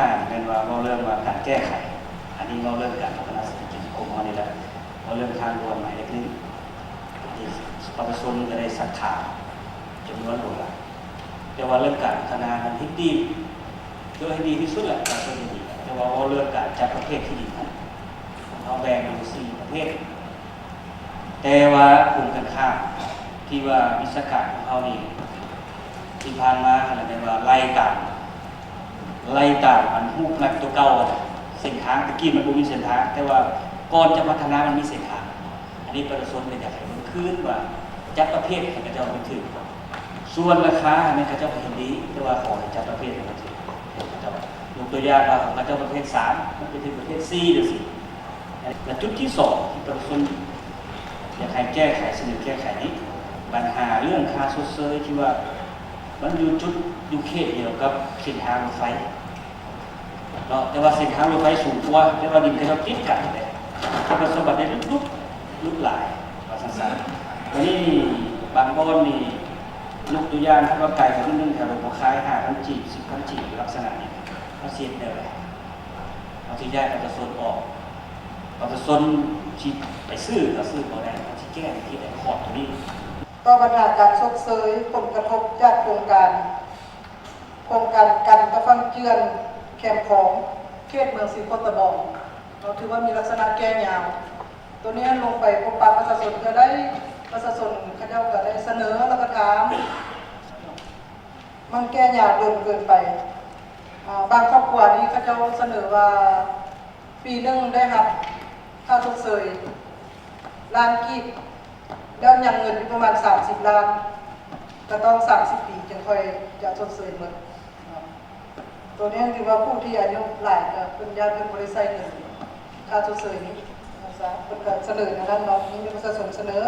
5เป็นว่าเราเริ่มมาการแก้ไขอันนี้เราเริ่มการพัฒนาเศรษฐกิจของเรานี่แหละเราเริ่มทางด่วนใหม่เล็กนิดที่ประชาชนจะได้ศรัทธาจำนวนหลวงแต่ว่าเรื่องการพัฒนามันที่ดีโดยให้ดีที่สุดแหละการช่วยดีแต่ว่าเราเรื่องการจัดประเภทที่ดีนะเราแบ่งเป็น4ประเภทแต่ว่ากลุ่มกันข้ามที่ว่าวิชาการของเขานี่ที่ผ่านมาอะไรเป็นว่าไล่ต่างมันรูปลักษณ์ตัวเก่าเส้นทางตะกี้มันบ่มีเส้นทางแต่ว่าก่อนจะพัฒนามันมีเส้นทางอันนี้ประชาชนเป็นอยากให้มันขึ้นว่าจัดประเภทให้กระเจ้ามันถึงส่วนราคาในกระเจ้าเห็นดีแต่ว่าขอให้จัดประเภทให้มันถึงกระเจ้ายกตัวอย่างว่าของกระเจ้าประเภท3มันไปถึงประเภท4ดูสิและจุดที่2ที่ประชาชนอยากให้แก้ไขเสนอแก้ไขนี้ปัญหาเรื่องค่าชดเชยที่ว่ามันอยู่เขตเดียวกับเส้นทางรถไฟแต่ว่าเส้นทางรถไฟสูงกว่าแต่ว่าดินก็จะติดกันเลยคุณสมบัติได้ลุกหลายว่าสั้นๆวันนี้บางบ่อนนี่ยกตัวอย่างถ้าว่าไกลกันนิดนึงแถวหลวงพ่อคล้าย5,000 จีบ 10,000 จีบลักษณะนี้เขาเสียเดียวเลยเอาที่แยกประชาชนออกประชาชนที่ไปซื้อก็ซื้อบ่ได้ที่แก้ที่ได้ขอบตรงนี้ต่อปัญหาการชดเชยผลกระทบจากโครงการกันกระฟังเจือนแคมป์ของเขตเมืองศรีโคตะบองเราถือว่ามีลักษณะแก้ยาวตัวนี้ลงไปพบปะประชาชนก็ได้ประชาชนเขาเจ้าก็ได้เสนอแล้วก็ถามมันแก้ยาวเกินไปบางครอบครัวนี้เขาเจ้าเสนอว่าปีนึงได้รับค่าชดเชยล้านกีบแล้วยังเงินอยู่ประมาณ30 ล้านก็ต้อง30 ปีจึงค่อยจะชดเชยหมดตัวนี้ถือว่าผู้ที่อายุหลายก็เป็นญาติเป็นบริษัทเงินค่าชดเชยนี้นะครับเป็นการเสนอนะครับน้องมีประชาชนเสนอ